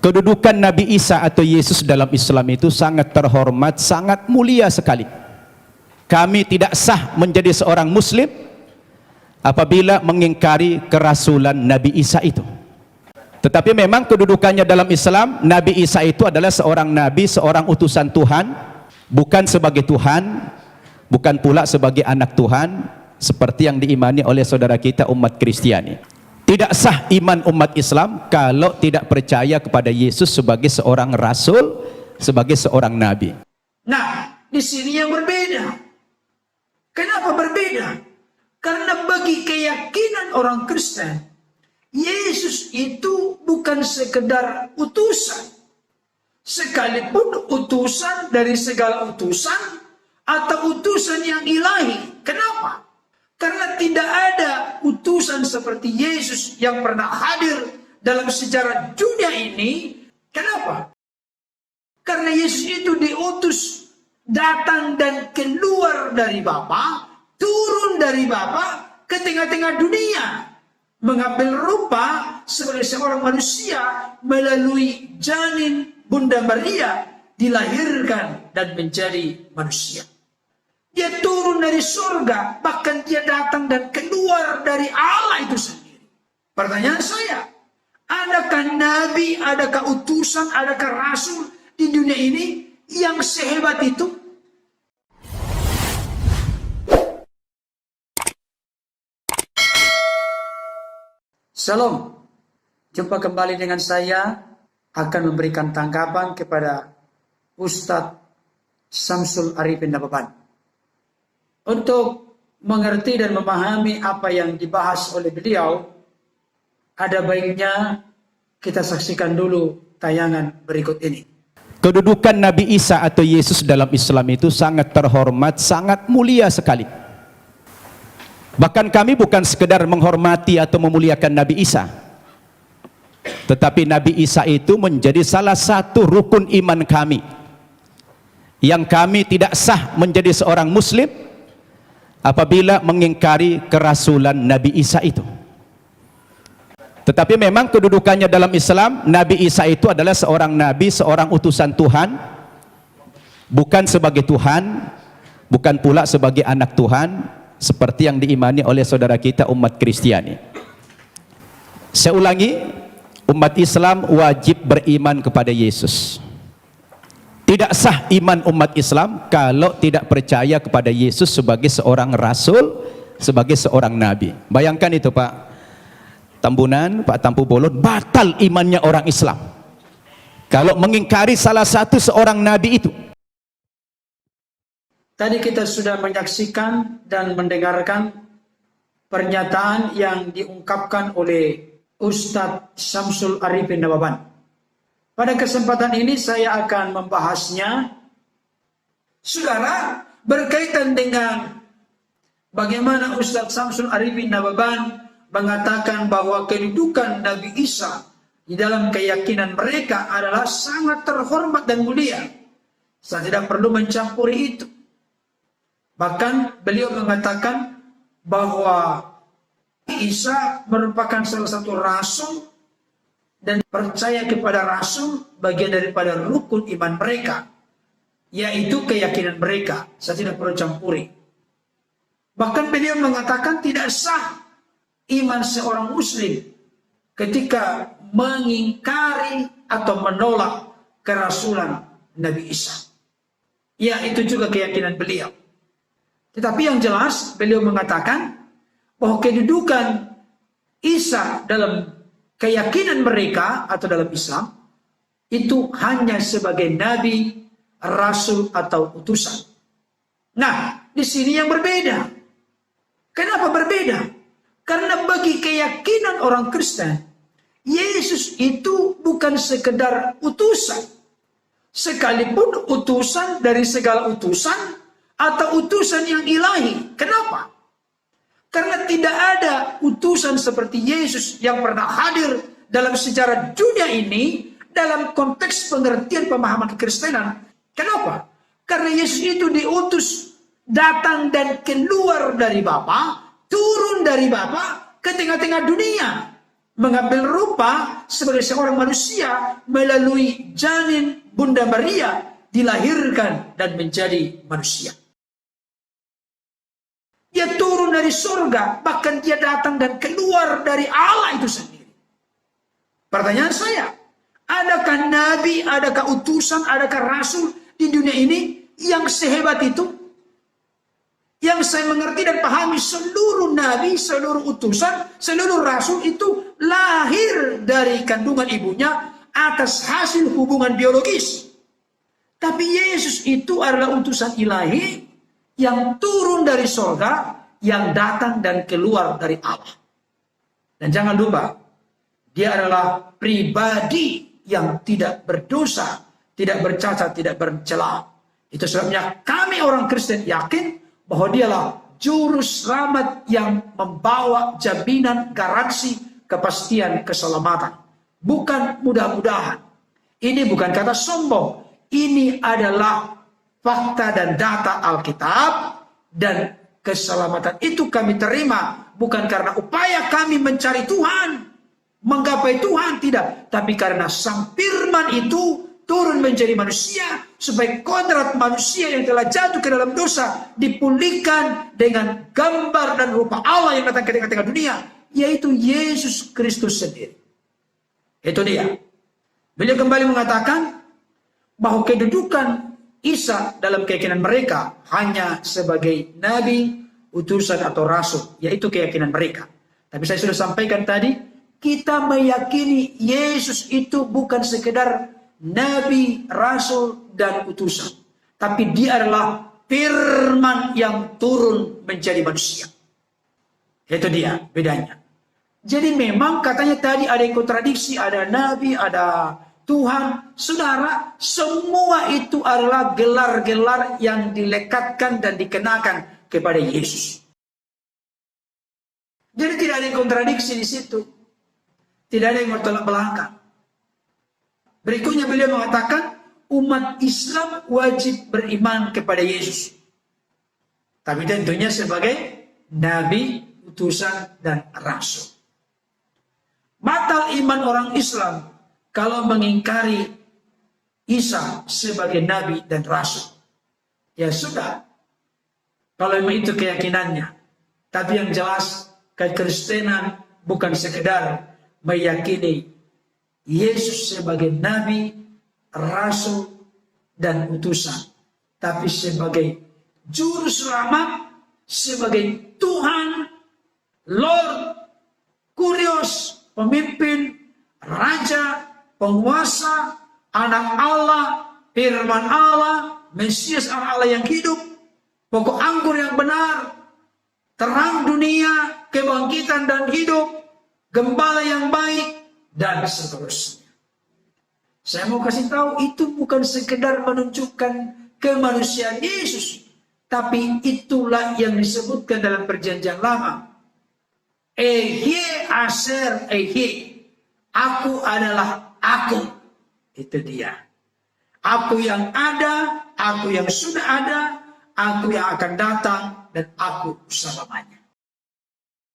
Kedudukan Nabi Isa atau Yesus dalam Islam itu sangat terhormat, sangat mulia sekali. Kami tidak sah menjadi seorang Muslim apabila mengingkari kerasulan Nabi Isa itu. Tetapi memang kedudukannya dalam Islam, Nabi Isa itu adalah seorang Nabi, seorang utusan Tuhan, bukan sebagai Tuhan, bukan pula sebagai anak Tuhan, seperti yang diimani oleh saudara kita umat Kristiani. Tidak sah iman umat Islam kalau tidak percaya kepada Yesus sebagai seorang rasul, sebagai seorang nabi. Nah, di sini yang berbeda. Kenapa berbeda? Karena bagi keyakinan orang Kristen, Yesus itu bukan sekedar utusan. Sekalipun utusan dari segala utusan atau utusan yang ilahi. Kenapa? Karena tidak ada utusan seperti Yesus yang pernah hadir dalam sejarah dunia ini. Kenapa? Karena Yesus itu diutus datang dan keluar dari Bapa, turun dari Bapa ke tengah-tengah dunia, mengambil rupa sebagai seorang manusia melalui janin Bunda Maria, dilahirkan dan menjadi manusia. Dia turun dari surga, bahkan dia datang dan keluar dari Allah itu sendiri. Pertanyaan saya, adakah nabi, adakah utusan, adakah rasul di dunia ini yang sehebat itu? Salam, jumpa kembali dengan saya, akan memberikan tanggapan kepada Ustadz Syamsul Arifin Nababan. Untuk mengerti dan memahami apa yang dibahas oleh beliau, ada baiknya kita saksikan dulu tayangan berikut ini. Kedudukan Nabi Isa atau Yesus dalam Islam itu sangat terhormat, sangat mulia sekali. Bahkan kami bukan sekedar menghormati atau memuliakan Nabi Isa, tetapi Nabi Isa itu menjadi salah satu rukun iman kami, yang kami tidak sah menjadi seorang Muslim apabila mengingkari kerasulan Nabi Isa itu. Tetapi memang kedudukannya dalam Islam, Nabi Isa itu adalah seorang nabi, seorang utusan Tuhan, bukan sebagai Tuhan, bukan pula sebagai anak Tuhan, seperti yang diimani oleh saudara kita umat Kristiani. Saya ulangi, umat Islam wajib beriman kepada Yesus. Tidak sah iman umat Islam kalau tidak percaya kepada Yesus sebagai seorang rasul, sebagai seorang nabi. Bayangkan itu Pak Tambunan, Pak Tampu Bolon, batal imannya orang Islam kalau mengingkari salah satu seorang nabi itu. Tadi kita sudah menyaksikan dan mendengarkan pernyataan yang diungkapkan oleh Ustadz Syamsul Arifin Nababan. Pada kesempatan ini saya akan membahasnya, saudara, berkaitan dengan bagaimana Ustadz Syamsul Arifin Nababan mengatakan bahwa kedudukan Nabi Isa di dalam keyakinan mereka adalah sangat terhormat dan mulia. Saya tidak perlu mencampuri itu. Bahkan beliau mengatakan bahwa Isa merupakan salah satu rasul, dan percaya kepada rasul bagian daripada rukun iman mereka, yaitu keyakinan mereka. Saya tidak perlu campuri. Bahkan beliau mengatakan tidak sah iman seorang muslim ketika mengingkari atau menolak kerasulan Nabi Isa. Ya, itu juga keyakinan beliau. Tetapi yang jelas beliau mengatakan bahwa kedudukan Isa dalam keyakinan mereka atau dalam Islam itu hanya sebagai nabi, rasul atau utusan. Nah, di sini yang berbeda. Kenapa berbeda? Karena bagi keyakinan orang Kristen, Yesus itu bukan sekedar utusan. Sekalipun utusan dari segala utusan atau utusan yang ilahi. Kenapa? Karena tidak ada utusan seperti Yesus yang pernah hadir dalam sejarah dunia ini dalam konteks pengertian pemahaman kekristenan. Kenapa? Karena Yesus itu diutus datang dan keluar dari Bapa, turun dari Bapa ke tengah-tengah dunia, mengambil rupa sebagai seorang manusia melalui janin Bunda Maria, dilahirkan dan menjadi manusia. Dia turun dari surga, bahkan dia datang dan keluar dari Allah itu sendiri. Pertanyaan saya, adakah nabi, adakah utusan, adakah rasul di dunia ini yang sehebat itu? Yang saya mengerti dan pahami, seluruh nabi, seluruh utusan, seluruh rasul itu lahir dari kandungan ibunya atas hasil hubungan biologis. Tapi Yesus itu adalah utusan ilahi yang turun dari sorga, yang datang dan keluar dari Allah. Dan jangan lupa, dia adalah pribadi yang tidak berdosa, tidak bercacat, tidak bercela. Itu sebabnya kami orang Kristen yakin bahwa dialah juru selamat yang membawa jaminan garansi kepastian keselamatan. Bukan mudah-mudahan. Ini bukan kata sombong. Ini adalah fakta dan data Alkitab, dan keselamatan itu kami terima bukan karena upaya kami mencari Tuhan, menggapai Tuhan, tidak, tapi karena Sang Firman itu turun menjadi manusia supaya kodrat manusia yang telah jatuh ke dalam dosa dipulihkan dengan gambar dan rupa Allah yang datang ke tengah-tengah dunia, yaitu Yesus Kristus sendiri. Itu dia. Beliau kembali mengatakan bahwa kedudukan Isa dalam keyakinan mereka hanya sebagai nabi, utusan atau rasul, yaitu keyakinan mereka. Tapi saya sudah sampaikan tadi, kita meyakini Yesus itu bukan sekedar nabi, rasul, dan utusan, tapi dia adalah firman yang turun menjadi manusia. Itu dia bedanya. Jadi memang katanya tadi ada yang kontradiksi, ada nabi, ada Tuhan. Saudara, semua itu adalah gelar-gelar yang dilekatkan dan dikenakan kepada Yesus. Jadi tidak ada yang kontradiksi di situ. Tidak ada yang bertolak belakang. Berikutnya beliau mengatakan, umat Islam wajib beriman kepada Yesus. Tapi tentunya sebagai nabi, utusan, dan rasul. Batal iman orang Islam kalau mengingkari Isa sebagai nabi dan rasul. Ya sudah, kalau memang itu keyakinannya. Tapi yang jelas, kekristenan bukan sekedar meyakini Yesus sebagai nabi, rasul, dan utusan, tapi sebagai juru selamat, sebagai Tuhan, Lord, Kurios, pemimpin, raja, penguasa, anak Allah, firman Allah, Mesias anak Allah yang hidup, pokok anggur yang benar, terang dunia, kebangkitan dan hidup, gembala yang baik, dan seterusnya. Saya mau kasih tahu, itu bukan sekedar menunjukkan kemanusiaan Yesus, tapi itulah yang disebutkan dalam perjanjian lama. Ehyeh aser ehyeh. Aku adalah aku. Itu dia. Aku yang ada, aku yang sudah ada, aku yang akan datang, dan aku selamanya.